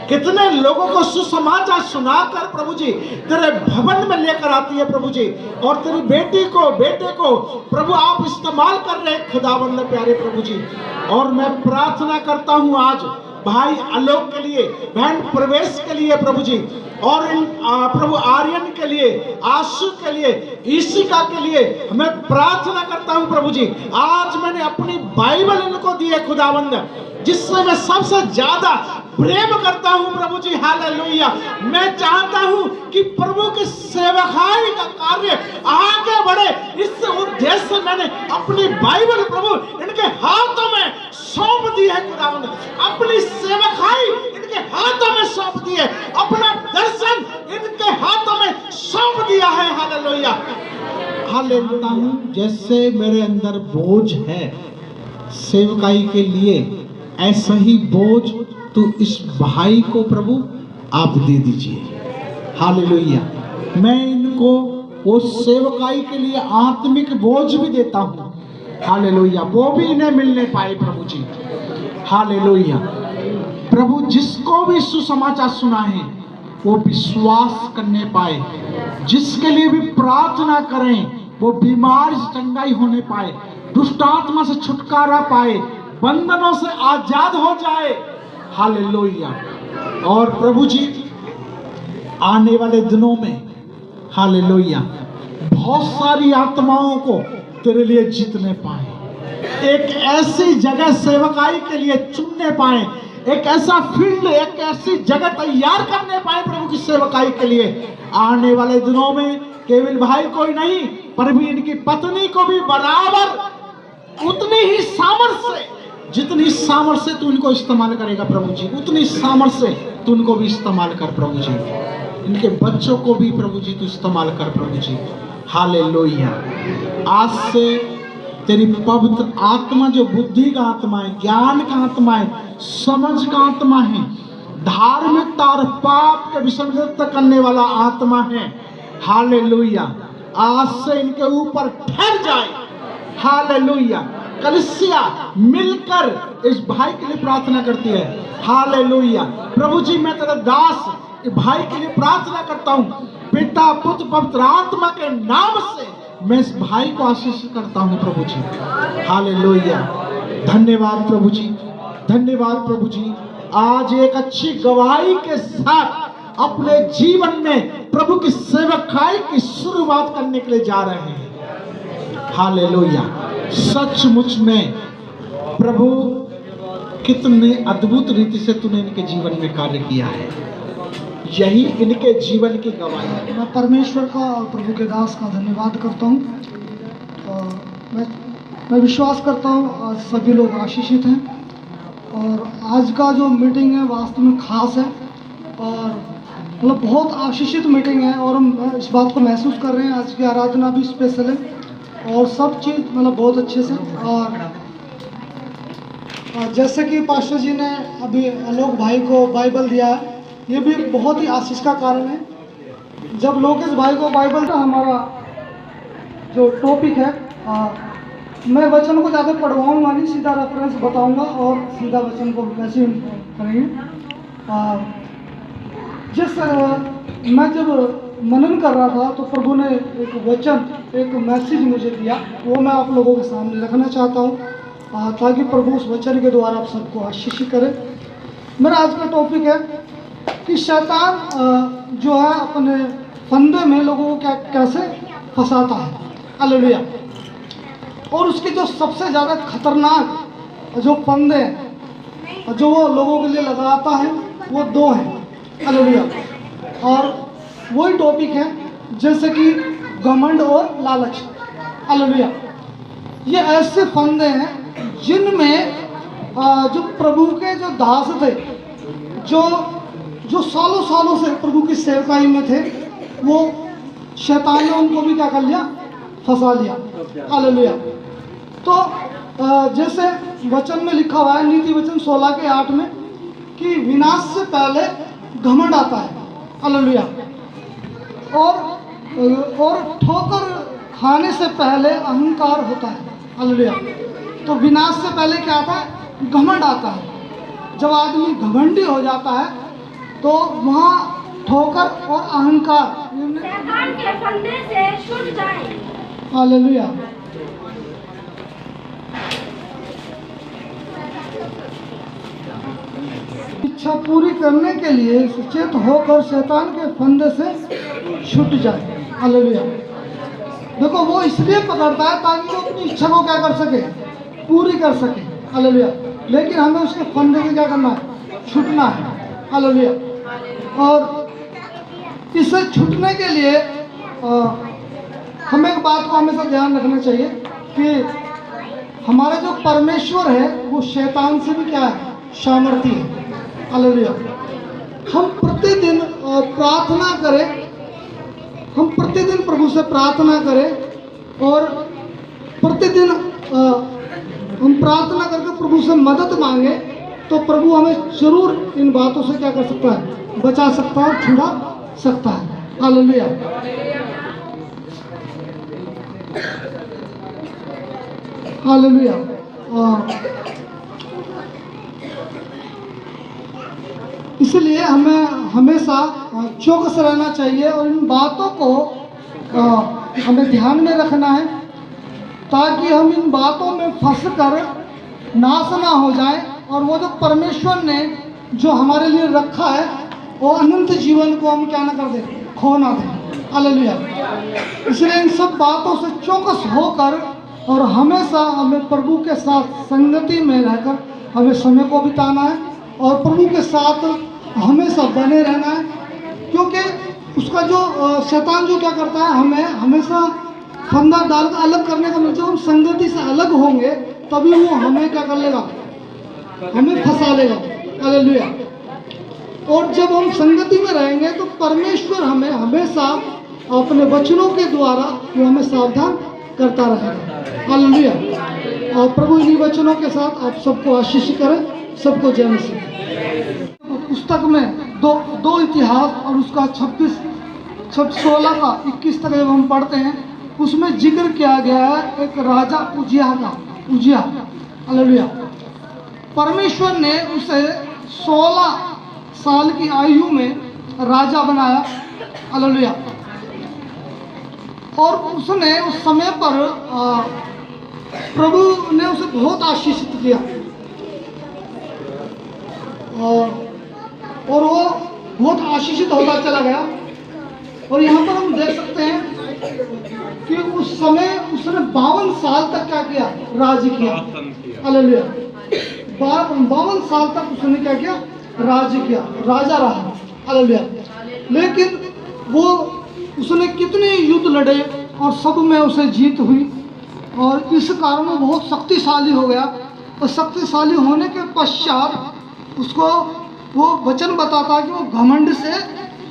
कितने लोगों को सुसमाचार सुनाकर प्रभु जी तेरे भवन में लेकर आती है प्रभु जी, और तेरी बेटी को बेटे को प्रभु आप इस्तेमाल कर रहे हैं खुदावंद प्यारे प्रभु जी। और मैं प्रार्थना करता हूं आज भाई आलोक के लिए, बहन प्रवेश के लिए प्रभु जी, और इन प्रभु आर्यन के लिए, आशु के लिए, ईशिका के लिए मैं प्रार्थना करता हूं प्रभु जी। आज मैंने अपनी बाइबल इनको दी है खुदावंद, जिससे मैं सबसे ज्यादा प्रेम करता हूं प्रभु जी, हालेलुया। मैं चाहता हूं कि प्रभु की सेवकाई का कार्य आगे बढ़े, इस उद्देश्य से मैंने अपनी बाइबल प्रभु इनके हाथों में सौंप दी है खुदावंद, अपनी सेवकाई इनके हाथों में सौंप दी है, अपना दर्शन इनके हाथों में सौंप दिया है, हालेलुया हालेलुया। जैसे मेरे अंदर बोझ है सेवकाई के लिए, ऐसा ही बोझ तो इस भाई को प्रभु आप दे दीजिए, हालेलुया। मैं इनको वो सेवकाई के लिए आत्मिक बोझ भी देता हूँ, हालेलुया, वो भी इन्हें मिलने पाए प्रभु जी, हालेलुया। प्रभु जिसको भी सुसमाचार सुना है वो विश्वास करने पाए, जिसके लिए भी प्रार्थना करें वो बीमार चंगाई होने पाए, दुष्ट आत्मा से छुटकारा पाए, बंधनों से आजाद हो जाए, हालेलुया। और प्रभु जी आने वाले दिनों में, हालेलुया, बहुत सारी आत्माओं को तेरे लिए जीतने पाए, एक ऐसी जगह सेवकाई के लिए चुनने पाए, एक ऐसा फील्ड, एक ऐसी जगह तैयार करने पाए प्रभु की सेवकाई के लिए। आने वाले दिनों में केवल भाई कोई नहीं, पर भी इनकी पत्नी को भी बराबर उतनी ही सामर्थ्य, जितनी सामर्थ्य तू इनको इस्तेमाल करेगा प्रभु जी, उतनी सामर्थ्य तू उनको भी इस्तेमाल कर प्रभु जी। इनके बच्चों को भी प्रभु जी तू इस्तेमाल कर प्रभु जी, हालेलुया। आज से तेरी पवित्र आत्मा, जो बुद्धि का आत्मा है, ज्ञान का आत्मा है, समझ का आत्मा है, धार्मिकता और पाप के विसर्जित करने वाला आत्मा है, हालेलुया, आज से इनके ऊपर ठहर जाए, हालेलुया। कलिसिया मिलकर इस भाई के लिए प्रार्थना करती है, हालेलुया। प्रभु जी मैं तेरा दास भाई के लिए प्रार्थना करता हूँ, पिता पुत्र पवित्र आत्मा के नाम से मैं इस भाई को आशीष करता हूँ प्रभु जी, हालेलुया। धन्यवाद प्रभु जी, धन्यवाद प्रभु जी। आज एक अच्छी गवाही के साथ अपने जीवन में प्रभु की सेवकाई की शुरुआत करने के लिए जा रहे हैं, हालेलुया। सचमुच में प्रभु कितने अद्भुत रीति से तूने इनके जीवन में कार्य किया है, यही इनके जीवन की गवाही है। मैं परमेश्वर का और प्रभु के दास का धन्यवाद करता हूँ। मैं विश्वास करता हूँ आज सभी लोग आशीषित हैं, और आज का जो मीटिंग है वास्तव में खास है, और मतलब बहुत आशीषित मीटिंग है और हम इस बात को महसूस कर रहे हैं। आज की आराधना भी स्पेशल है और सब चीज़ मतलब बहुत अच्छे से। और जैसे कि पास्टर जी ने अभी आलोक भाई को बाइबल दिया है, ये भी बहुत ही आशीष का कारण है। जब लोकेश भाई को बाइबल का हमारा जो टॉपिक है, मैं वचन को ज़्यादा पढ़वाऊँगा नहीं, सीधा रेफरेंस बताऊँगा और सीधा वचन को वैसे करेंगे। जिस मैं जब मनन कर रहा था तो प्रभु ने एक वचन, एक मैसेज मुझे दिया, वो मैं आप लोगों के सामने रखना चाहता हूँ ताकि प्रभु उस वचन के द्वारा आप सबको आशीष करे। मेरा आज का टॉपिक है कि शैतान जो है अपने फंदे में लोगों को कैसे फंसाता है। हालेलुया। और उसके जो सबसे ज़्यादा खतरनाक जो फंदे हैं जो वो लोगों के लिए लगाता है वो दो हैं। हालेलुया। और वही टॉपिक है जैसे कि घमंड और लालच। हालेलुया। ये ऐसे फंदे हैं जिनमें जो प्रभु के जो दास थे, जो सालों सालों से प्रभु की सेवकाई में थे, वो शैतान ने उनको भी क्या कर लिया, फंसा लिया। हालेलुया। तो जैसे वचन में लिखा हुआ है नीति वचन 16 के 8 में कि विनाश से पहले घमंड आता है। हालेलुया। और ठोकर खाने से पहले अहंकार होता है। हालेलुया। तो विनाश से पहले क्या आता है, घमंड आता है। जब आदमी घमंडी हो जाता है तो वहाँ ठोकर और अहंकार शैतान के फंदे से छूट जाए। हालेलुया। इच्छा पूरी करने के लिए सचेत होकर शैतान के फंदे से छूट जाए। हालेलुया। देखो वो इसलिए पकड़ता है ताकि वो अपनी इच्छा को क्या कर सके, पूरी कर सके। हालेलुया। लेकिन हमें उसके फंदे से क्या करना है, छूटना है। हालेलुया। और इससे छूटने के लिए हमें एक बात को हमेशा ध्यान रखना चाहिए कि हमारा जो परमेश्वर है वो शैतान से भी क्या है, सामर्थी है। हालेलुया। हम प्रतिदिन प्रार्थना करें, हम प्रतिदिन प्रभु से प्रार्थना करें और प्रतिदिन हम प्रार्थना करके प्रभु से मदद मांगे तो प्रभु हमें जरूर इन बातों से क्या कर सकता है, बचा सकता है, छुड़ा सकता है। हालेलुया। हालेलुया। इसलिए हमें हमेशा चौकस रहना चाहिए और इन बातों को हमें ध्यान में रखना है ताकि हम इन बातों में फंसकर नाश ना हो जाए और वो जो परमेश्वर ने जो हमारे लिए रखा है वो अनंत जीवन को हम क्या ना कर दें, खो ना दें। हालेलुया। इसलिए इन सब बातों से चौकस होकर और हमेशा हमें प्रभु के साथ संगति में रहकर हमें समय को बिताना है और प्रभु के साथ हमेशा बने रहना है। क्योंकि उसका जो शैतान जो क्या करता है, हमें हमेशा फंदा डालकर अलग करने का, जब हम संगति से अलग होंगे तभी वो हमें क्या कर लेगा, हमें फंसा लेगा। हालेलुया। और जब हम संगति में रहेंगे तो परमेश्वर हमें हमेशा अपने वचनों के द्वारा वो हमें सावधान करता रहेगा। हालेलुया। और प्रभु इन्हीं वचनों के साथ आप सबको आशीष करें, सबको जय मसीह। पुस्तक में दो इतिहास और उसका 16 का 21 तक जब हम पढ़ते हैं उसमें जिक्र किया गया है एक राजा उजिया। हालेलुया। परमेश्वर ने उसे 16 साल की आयु में राजा बनाया। हालेलुया। और उसने उस समय पर प्रभु ने उसे बहुत आशीषित किया और वो बहुत आशीषित होता चला गया। और यहाँ पर हम देख सकते हैं कि उस समय उसने 52 साल तक क्या किया, राज किया। हालेलुया। 52 साल तक उसने क्या किया, राज किया, राजा रहा। हालेलुया। लेकिन वो उसने कितने युद्ध लड़े और सब में उसे जीत हुई और इस कारण वो बहुत शक्तिशाली हो गया। और शक्तिशाली होने के पश्चात उसको वो वचन बताता है कि वो घमंड से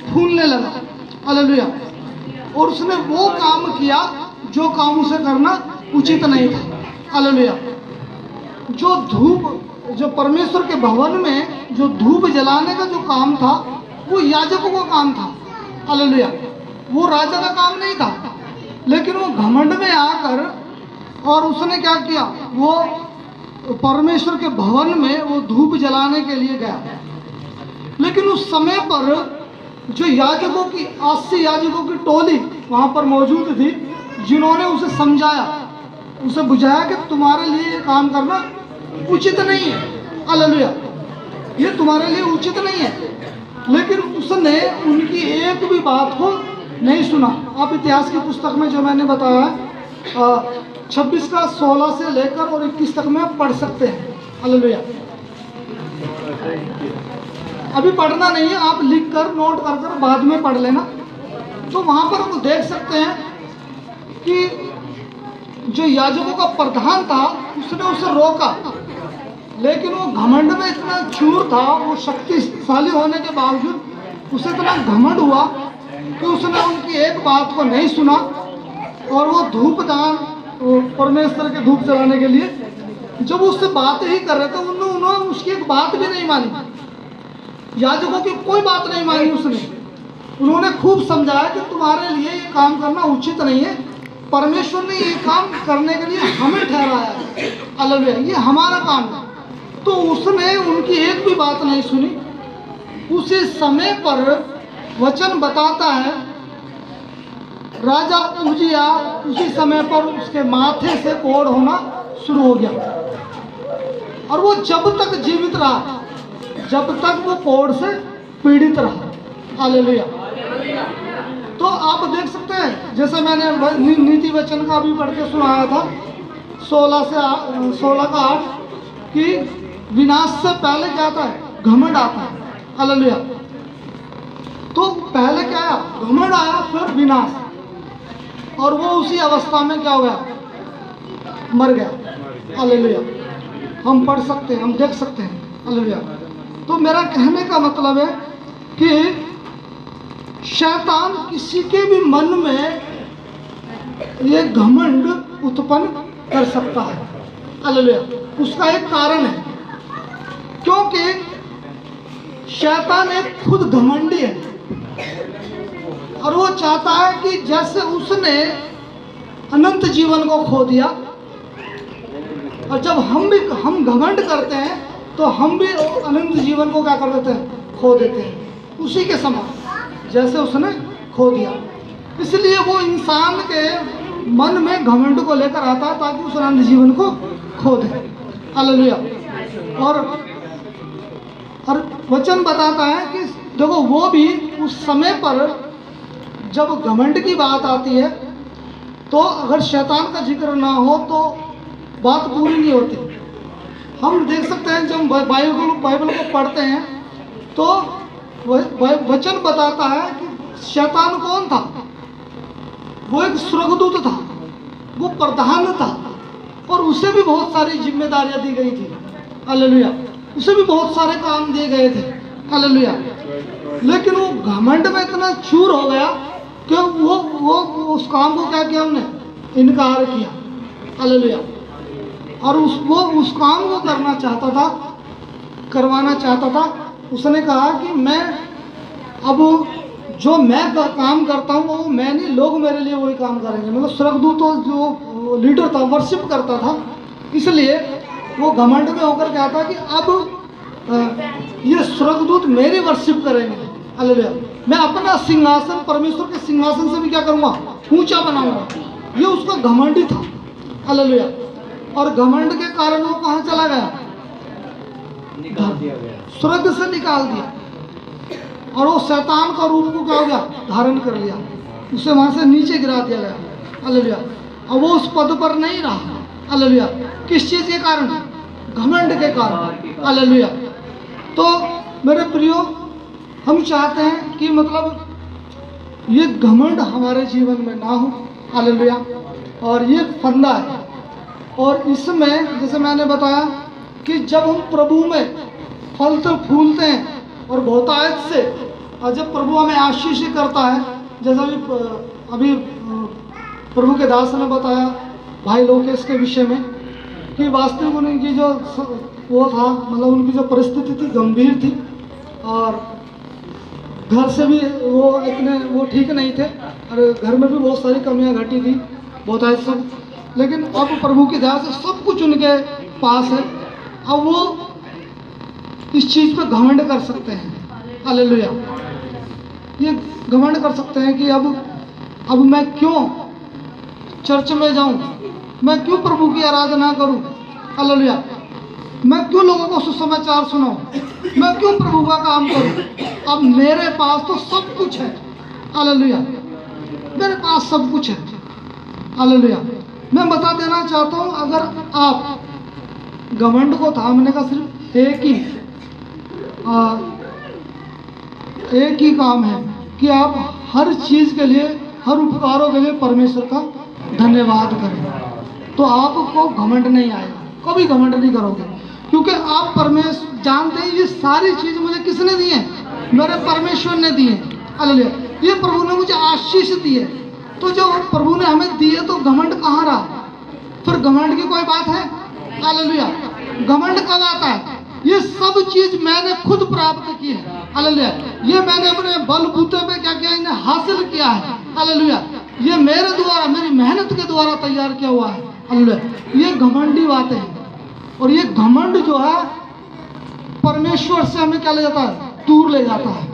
फूलने लगा। हालेलुया। और उसने वो काम किया जो काम उसे करना उचित नहीं था। हालेलुया। जो परमेश्वर के भवन में जो धूप जलाने का जो काम था वो याजकों का काम था। हालेलुया। वो राजा का काम नहीं था। लेकिन वो घमंड में आकर और उसने क्या किया, वो परमेश्वर के भवन में वो धूप जलाने के लिए गया। लेकिन उस समय पर जो याजकों की 80 याजकों की टोली वहाँ पर मौजूद थी, जिन्होंने उसे समझाया, उसे बुझाया कि तुम्हारे लिए ये काम करना उचित नहीं है। हालेलुया। ये तुम्हारे लिए उचित नहीं है। लेकिन उसने उनकी एक भी बात को नहीं सुना। आप इतिहास की पुस्तक में जो मैंने बताया 26 का 16 से लेकर और 21 तक में आप पढ़ सकते हैं। हालेलुया। अभी पढ़ना नहीं है, आप लिख कर नोट कर कर बाद में पढ़ लेना। तो वहाँ पर हम देख सकते हैं कि जो याजकों का प्रधान था उसने उसे रोका, लेकिन वो घमंड में इतना चूर था, वो शक्तिशाली होने के बावजूद उसे इतना घमंड हुआ कि उसने उनकी एक बात को नहीं सुना और वो धूपदान परमेश्वर के धूप जलाने के लिए जब उससे बात ही कर रहे थे, उन्होंने उसकी एक बात भी नहीं मानी। याजकों की कोई बात नहीं मानी उसने। उन्होंने खूब समझाया कि तुम्हारे लिए ये काम करना उचित नहीं है, परमेश्वर ने ये काम करने के लिए हमें ठहराया है। हालेलुया। ये हमारा काम है। तो उसने उनकी एक भी बात नहीं सुनी। उसी समय पर वचन बताता है, राजा उजिया उसी समय पर उसके माथे से कोढ़ होना शुरू हो गया और वो जब तक जीवित रहा, जब तक वो कोढ़ से पीड़ित रहा। हालेलुया। तो आप देख सकते हैं, जैसे मैंने नीति वचन का भी पढ़ के सुनाया था 16 का 8 कि विनाश से पहले क्या आता है, घमंड आता है। हालेलुया। तो पहले क्या आया, घमंड आया, फिर विनाश, और वो उसी अवस्था में क्या हो गया, मर गया। हालेलुया। हम पढ़ सकते हैं, हम देख सकते हैं। हालेलुया। तो मेरा कहने का मतलब है कि शैतान किसी के भी मन में ये घमंड उत्पन्न कर सकता है। हालेलुया। उसका एक कारण है, क्योंकि शैतान एक खुद घमंडी है और वो चाहता है कि जैसे उसने अनंत जीवन को खो दिया, और जब हम घमंड करते हैं तो हम भी अनंत जीवन को क्या कर देते हैं, खो देते हैं, उसी के समान जैसे उसने खो दिया। इसलिए वो इंसान के मन में घमंड को लेकर आता है ताकि उस अनंत जीवन को खो दे। हालेलुया। और वचन बताता है कि देखो, वो भी उस समय पर जब घमंड की बात आती है तो अगर शैतान का जिक्र ना हो तो बात पूरी नहीं होती। हम देख सकते हैं, जब बाइबल को पढ़ते हैं तो वचन बताता है कि शैतान कौन था, वो एक स्वर्गदूत था, वो प्रधान था और उसे भी बहुत सारी जिम्मेदारियां दी गई थी। हालेलुया। उसे भी बहुत सारे काम दिए गए थे। हालेलुया। लेकिन वो घमंड में इतना चूर हो गया कि वो उस काम को क्या किया, उन्हें इनकार किया। हालेलुया। और वो उस काम को करवाना चाहता था। उसने कहा कि मैं अब जो मैं काम करता हूँ वो मैं नहीं, लोग मेरे लिए वही काम करेंगे। मतलब स्वर्गदूत जो लीडर था, वर्शिप करता था, इसलिए वो घमंड में होकर क्या था कि अब ये स्वर्गदूत मेरी वर्शिप करेंगे। हालेलुया। मैं अपना सिंहासन परमेश्वर के सिंहासन से भी क्या करूँगा, ऊंचा बनाऊंगा। ये उसका घमंड ही था। हालेलुया। और घमंड के कारण वो कहाँ चला गया, निकाल दिया गया, स्वर्ग से निकाल दिया, और वो शैतान का रूप को क्या हो गया, धारण कर लिया, उसे वहां से नीचे गिरा दिया गया। हालेलुया। और वो उस पद पर नहीं रहा। हालेलुया। किस चीज के कारण, घमंड के कारण। हालेलुया। तो मेरे प्रियो, हम चाहते हैं कि मतलब ये घमंड हमारे जीवन में ना हो। हालेलुया। और ये फंदा है, और इसमें जैसे मैंने बताया कि जब हम प्रभु में फलते फूलते हैं और बहुतायत से जब प्रभु हमें आशीष करता है, जैसा अभी प्रभु के दास ने बताया भाई लोकेश के विषय में कि वास्तविक उनकी जो वो था, मतलब उनकी जो परिस्थिति थी गंभीर थी और घर से भी वो ठीक नहीं थे और घर में भी बहुत सारी कमियां घटी थी, बहुत है सब। लेकिन अब प्रभु की दया से सब कुछ उनके पास है। अब वो इस चीज़ पे घमंड कर सकते हैं। हालेलुया। ये घमंड कर सकते हैं कि अब मैं क्यों चर्च में जाऊं, मैं क्यों प्रभु की आराधना करूं। हालेलुया। मैं क्यों लोगों को सुसमाचार सुनाऊं, मैं क्यों प्रभु का काम करूं। अब मेरे पास तो सब कुछ है। हालेलुया। मेरे पास सब कुछ है। हालेलुया। मैं बता देना चाहता हूं, अगर आप घमंड को थामने का सिर्फ एक ही काम है कि आप हर चीज़ के लिए, हर उपकारों के लिए परमेश्वर का धन्यवाद करें, तो आपको घमंड नहीं आएगा, कभी घमंड नहीं करोगे। क्योंकि आप परमेश्वर जानते हैं ये सारी चीज़ मुझे किसने दी है, मेरे परमेश्वर ने दी है। हालेलुया। ये प्रभु ने मुझे आशीष दी है, तो जो प्रभु ने हमें दी है तो घमंड कहाँ रहा, फिर घमंड की कोई बात है। हालेलुया। घमंड कब आता है, ये सब चीज मैंने खुद प्राप्त की है। हालेलुया। ये मैंने अपने बलबूते पे क्या किया, इन्हें हासिल किया है। हालेलुया। ये मेरे द्वारा, मेरी मेहनत के द्वारा तैयार किया हुआ है। हालेलुया। ये घमंडी बातें हैं और ये घमंड जो है परमेश्वर से हमें क्या ले जाता है, दूर ले जाता है।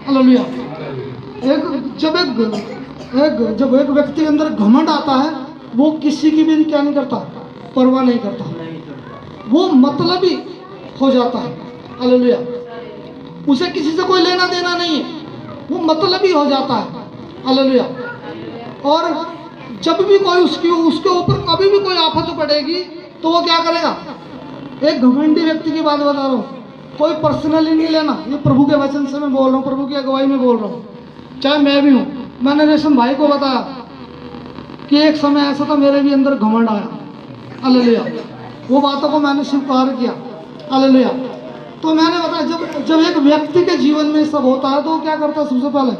हालेलुया। जब एक व्यक्ति के अंदर घमंड आता है, वो किसी की भी क्या नहीं करता, परवाह नहीं करता, वो मतलबी हो जाता है। हालेलुया। उसे किसी से कोई लेना देना नहीं है, वो मतलबी हो जाता है। हालेलुया। और जब भी कोई उसके ऊपर कभी भी कोई आफत पड़ेगी तो वो क्या करेगा। एक घमंडी व्यक्ति की बात बता रहा हूँ, कोई पर्सनली नहीं लेना, ये प्रभु के वचन से मैं बोल रहा हूँ, प्रभु की अगुवाई में बोल रहा हूँ, चाहे मैं भी हूँ। मैंने रेशम भाई को बताया कि एक समय ऐसा था मेरे भी अंदर घमंड आया। हालेलुया। वो बातों को मैंने स्वीकार किया। हालेलुया। तो मैंने बताया जब एक व्यक्ति के जीवन में सब होता है तो वो क्या करता है, सबसे पहले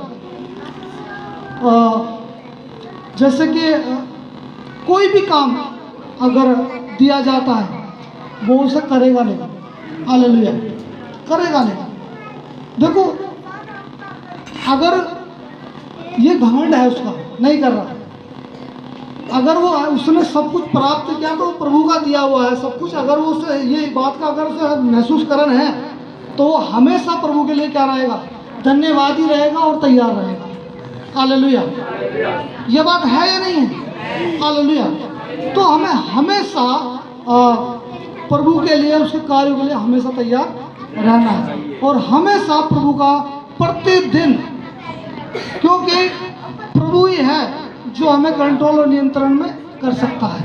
जैसे कि कोई भी काम अगर दिया जाता है वो उसे करेगा नहीं। हालेलुया। करेगा नहीं। देखो अगर ये घमंड है उसका, नहीं कर रहा, अगर वो उसने सब कुछ प्राप्त किया तो प्रभु का दिया हुआ है सब कुछ, अगर वो उसे ये बात का अगर उसे महसूस करन है तो वो हमेशा प्रभु के लिए क्या रहेगा, धन्यवादी रहेगा और तैयार रहेगा। हालेलुया। ये बात है या नहीं है। हालेलुया। तो हमें हमेशा प्रभु के लिए, उसके कार्यों के लिए हमेशा तैयार रहना है और हमेशा प्रभु का प्रतिदिन, क्योंकि प्रभु ही है जो हमें कंट्रोल और नियंत्रण में कर सकता है।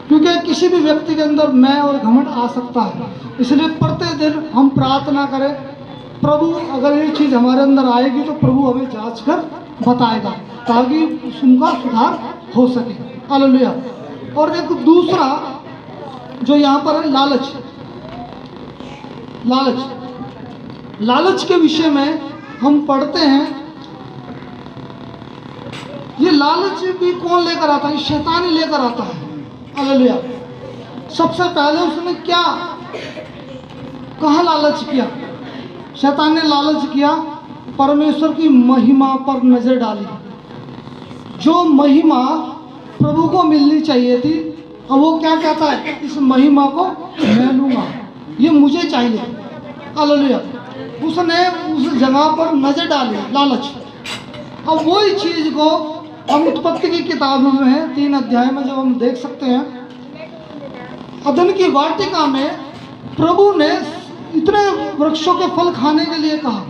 क्योंकि किसी भी व्यक्ति के अंदर मैं और घमंड आ सकता है, इसलिए प्रतिदिन हम प्रार्थना करें, प्रभु अगर ये चीज़ हमारे अंदर आएगी तो प्रभु हमें जांच कर बताएगा ताकि उनका सुधार हो सके। हालेलुया। और एक दूसरा जो यहाँ पर है, लालच। लालच के विषय में हम पढ़ते हैं, ये लालच भी कौन लेकर आता है, शैतान ही लेकर आता है। हालेलुया। सबसे पहले उसने क्या कहा, लालच किया, शैतान ने लालच किया, परमेश्वर की महिमा पर नजर डाली। जो महिमा प्रभु को मिलनी चाहिए थी, अब वो क्या कहता है, इस महिमा को मैं लूँगा, ये मुझे चाहिए। हालेलुया। उसने उस जगह पर नजर डाली, लालच। अब वही चीज़ को हम उत्पत्ति की किताब में 3 अध्याय में जब हम देख सकते हैं, अदन की वाटिका में प्रभु ने इतने वृक्षों के फल खाने के लिए कहा,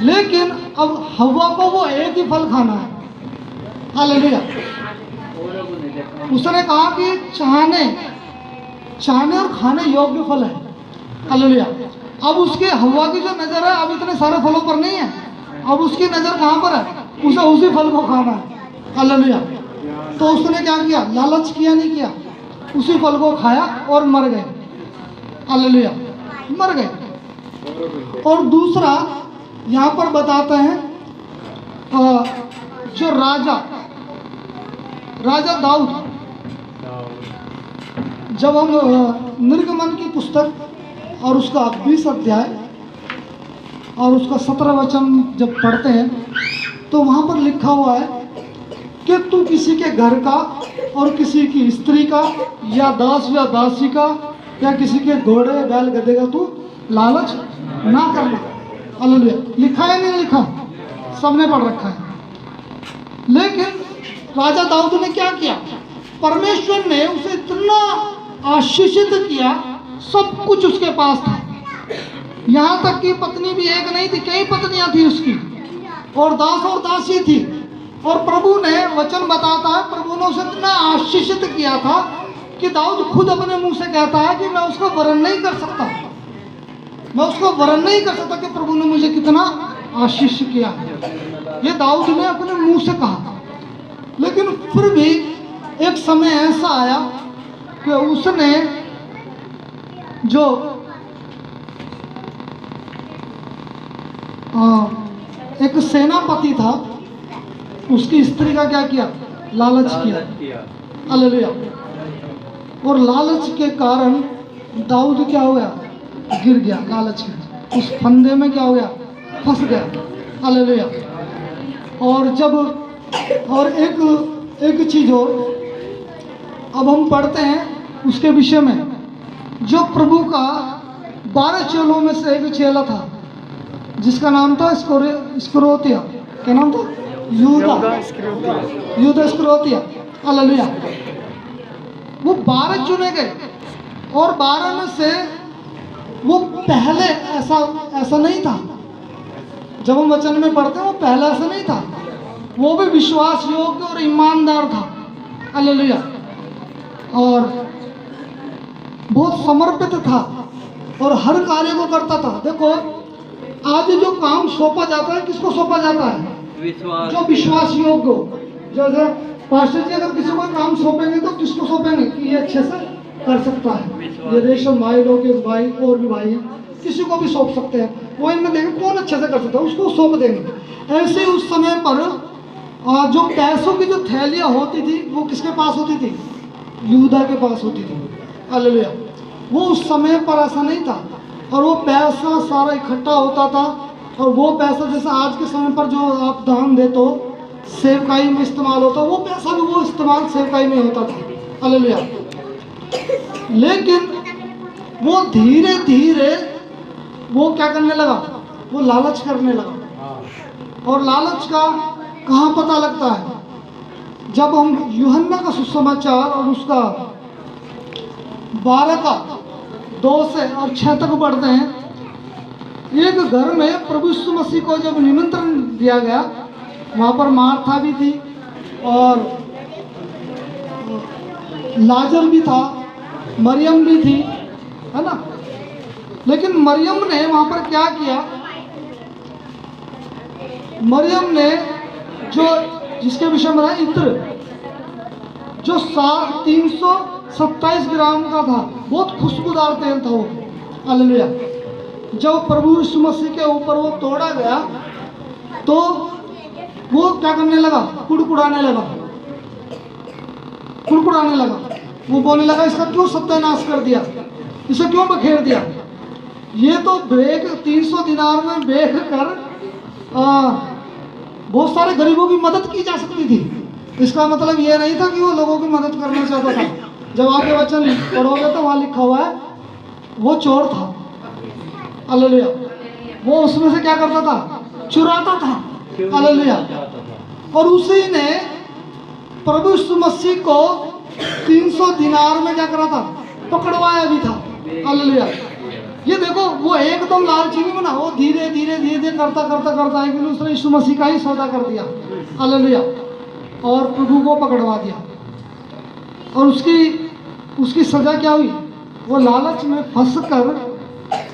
लेकिन अब हव्वा को वो एक ही फल खाना है। हालेलुया। उसने कहा कि चाहने और खाने योग्य फल है। हालेलुया। अब उसके हव्वा की जो नज़र है अब इतने सारे फलों पर नहीं है, अब उसकी नज़र कहाँ पर है, उसे उसी फल को खाना है। हालेलुया। तो उसने क्या किया, लालच किया, नहीं किया, उसी फल को खाया और मर गए। हालेलुया। मर गए। और दूसरा यहाँ पर बताते हैं जो राजा दाऊद, जब हम निर्गमन की पुस्तक और उसका 20 अध्याय और उसका 17 वचन जब पढ़ते हैं तो वहाँ पर लिखा हुआ है कि तू किसी के घर का और किसी की स्त्री का या दास या दासी का या किसी के घोड़े बैल गधे का तू लालच ना करना। हालेलुया। लिखा है नहीं लिखा, सबने पढ़ रखा है। लेकिन राजा दाऊद ने क्या किया, परमेश्वर ने उसे इतना आशीषित किया, सब कुछ उसके पास था। यहाँ तक कि पत्नी भी एक नहीं थी, कई पत्नियां थी उसकी, और दास और दासी थी। और प्रभु ने, वचन बताता है, प्रभु ने उसे इतना आशीषित किया था कि दाऊद खुद अपने मुंह से कहता है कि मैं उसको वर्णन नहीं कर सकता, मैं उसको वर्णन नहीं कर सकता कि प्रभु ने मुझे कितना आशीष किया। ये दाऊद ने अपने मुंह से कहा। लेकिन फिर भी एक समय ऐसा आया कि उसने जो एक सेनापति था, उसकी स्त्री का क्या किया, लालच किया। हालेलुया। और लालच के कारण दाऊद क्या हो गया, गिर गया, लालच के उस फंदे में क्या हो गया, फंस गया। हालेलुया। और जब, और एक चीज और अब हम पढ़ते हैं उसके विषय में, जो प्रभु का 12 चेलों में से एक चेला था जिसका नाम था इस्करियोतिया। क्या नाम था, यूदा इस्करियोतिया। हालेलुया। वो 12 चुने गए और 12 में से वो पहले ऐसा नहीं था। जब हम वचन में पढ़ते हैं वो पहला ऐसा नहीं था, वो भी विश्वास योग्य और ईमानदार था। हालेलुया। और बहुत समर्पित था और हर कार्य को करता था। देखो आज जो काम सौंपा जाता है, किसको सौंपा जाता है, जो विश्वास योग्य हो। जैसे पास्टर जी अगर किसी को काम सौंपेंगे तो किसको सौंपेंगे कि ये अच्छे से कर सकता है। ये रेशम भाई, लोकेश भाई और भी भाई हैं, किसी को भी सौंप सकते हैं। वो इनमें देखेंगे कौन अच्छे से कर सकता है, उसको सौंप देंगे। ऐसे उस समय पर जो पैसों की जो थैलियाँ होती थी वो किसके पास होती थी, यूदा के पास होती थी। हालेलुया। वो उस समय पर ऐसा नहीं था और वो पैसा सारा इकट्ठा होता था। और वो पैसा जैसे आज के समय पर जो आप दान दे तो सेवकाई में इस्तेमाल होता, वो पैसा भी वो इस्तेमाल सेवकाई में होता था। हालेलुया। लेकिन वो धीरे धीरे वो क्या करने लगा, वो लालच करने लगा। और लालच का कहाँ पता लगता है, जब हम यूहन्ना का सुसमाचार और उसका 12 का 2 से और 6 तक पढ़ते हैं। एक घर में प्रभु यीशु मसीह को जब निमंत्रण दिया गया, वहाँ पर मार्था भी थी और लाजर भी था, मरियम भी थी, है ना। लेकिन मरियम ने वहाँ पर क्या किया, मरियम ने जो जिसके विषय में रहा इत्र, जो 327 ग्राम का था, बहुत खुशबूदार तेल था वो। हालेलुया। जब प्रभु यीशु मसीह के ऊपर वो तोड़ा गया तो वो क्या करने लगा, कुड़कुड़ाने लगा। वो बोलने लगा, इसका क्यों सत्यानाश कर दिया, इसे क्यों बखेर दिया। ये तो बेच 300 दिनार में बेच कर बहुत सारे गरीबों की मदद की जा सकती थी। इसका मतलब ये नहीं था कि वो लोगों की मदद करना चाहता था। जब आगे वचन पढ़ोगे तो वहाँ लिखा हुआ है वो चोर था। हालेलुया। वो उसमें से क्या करता था, चुराता था। हालेलुया। और उसी ने प्रभु यीशु मसीह को 300 दिनार में क्या करा था, पकड़वाया भी था। हालेलुया। ये देखो वो एकदम लालची नहीं बना, वो धीरे धीरे करता है कि उसने यीशु मसीह का ही सौदा कर दिया। हालेलुया। और प्रभु को पकड़वा दिया। और उसकी सजा क्या हुई, वो लालच में फंस कर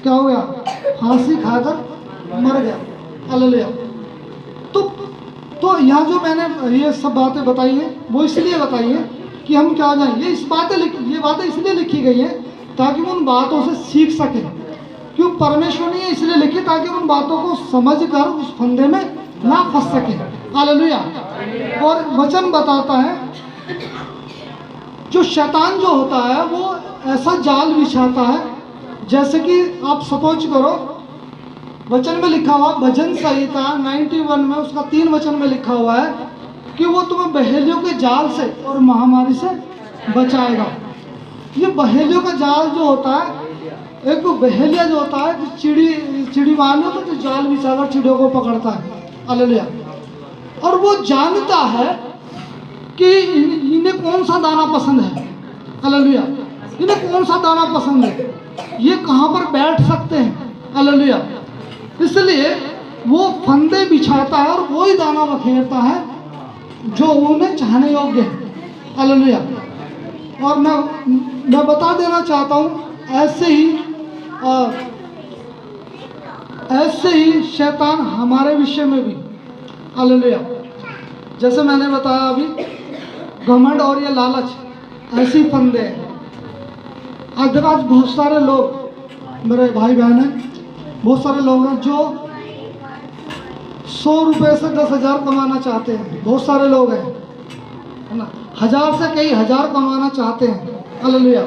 क्या हो गया, फांसी खाकर मर गया। हालेलुया। तो यहाँ जो मैंने ये सब बातें बताई हैं वो इसलिए बताई हैं कि हम क्या जाएं, ये बातें इसलिए लिखी गई हैं ताकि हम उन बातों से सीख सकें। क्यों परमेश्वर ने इसलिए लिखी ताकि उन बातों को समझकर उस फंदे में ना फंस सके। हालेलुया। और वचन बताता है जो शैतान जो होता है वो ऐसा जाल बिछाता है, जैसे कि आप सपोज करो, वचन में लिखा हुआ भजन संहिता 91 में उसका 3 वचन में लिखा हुआ है कि वो तुम्हें बहेलियों के जाल से और महामारी से बचाएगा। ये बहेलियों का जाल जो होता है, एक तो बहेलिया जो होता है कि चिड़ी मानो तो जो जाल बिछाकर चिड़ियों को पकड़ता है। हालेलुया। और वो जानता है कि इन्हें कौन सा दाना पसंद है। हालेलुया। इन्हें कौन सा दाना पसंद है, ये कहाँ पर बैठ सकते हैं। हालेलुया। इसलिए वो फंदे बिछाता है और वही दाना बखेरता है जो उन्हें चाहने योग्य है। हालेलुया। और मैं बता देना चाहता हूँ, ऐसे ही शैतान हमारे विषय में भी, हालेलुया, जैसे मैंने बताया अभी, घमंड और ये लालच ऐसी फंदे हैं। आज बहुत सारे लोग, मेरे भाई बहन हैं, बहुत सारे लोग हैं जो 100 रुपये से 10,000 कमाना चाहते हैं। बहुत सारे लोग हैं, है ना, 1000 से कई हजार कमाना चाहते हैं। हालेलुया।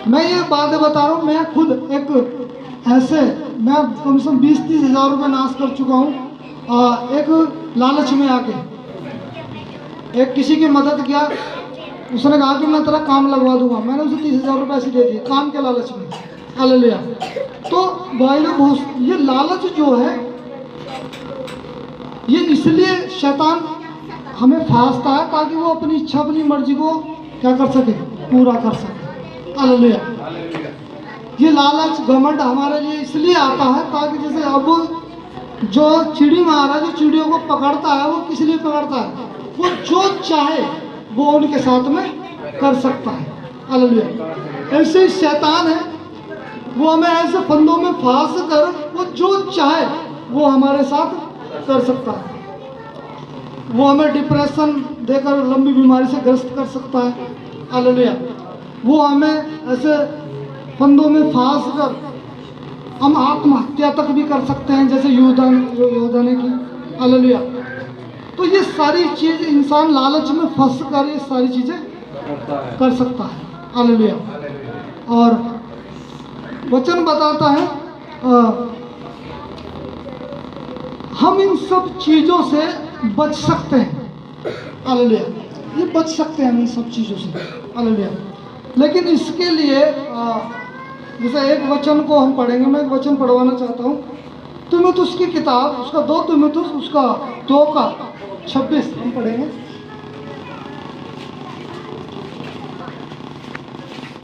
मैं ये बातें बता रहा हूँ, मैं खुद एक ऐसे, मैं कम से कम 20-30 हज़ार रुपये नाश कर चुका हूँ एक लालच में आके। एक किसी की मदद किया, उसने कहा कि मैं तेरा काम लगवा दूंगा, मैंने उसे 30,000 रुपये ऐसे दे दिए काम के लालच में। हालेलुया। तो भाई लोग, ये लालच जो है ये इसलिए शैतान हमें फांसता है ताकि वो अपनी इच्छा अपनी मर्जी को क्या कर सके, पूरा कर सके। हालेलुया। ये लालच घमंड हमारे लिए इसलिए आता है ताकि जैसे अब जो चिड़ी मारा, जो चिड़ियों को पकड़ता है, वो किस लिए पकड़ता है, वो जो चाहे वो उनके साथ में कर सकता है। हालेलुया। ऐसे ही शैतान है, वो हमें ऐसे फंदों में फांस कर वो जो चाहे वो हमारे साथ कर सकता है। वो हमें डिप्रेशन देकर लंबी बीमारी से ग्रस्त कर सकता है। हालेलुया। वो हमें ऐसे फंदों में फांस कर हम आत्महत्या तक भी कर सकते हैं, जैसे योद्धा ने की। हालेलुया। तो ये सारी चीज़ इंसान लालच में फंस कर ये सारी चीज़ें कर सकता है। हालेलुया। और वचन बताता है हम इन सब चीज़ों से बच सकते हैं। हालेलुया। ये बच सकते हैं हम इन सब चीज़ों से। हालेलुया। लेकिन इसके लिए जैसे एक वचन को हम पढ़ेंगे, मैं एक वचन पढ़वाना चाहता हूँ। तीमुथियुस की किताब, उसका 2 तीमुथियुस उसका 2 का 26 हम पढ़ेंगे।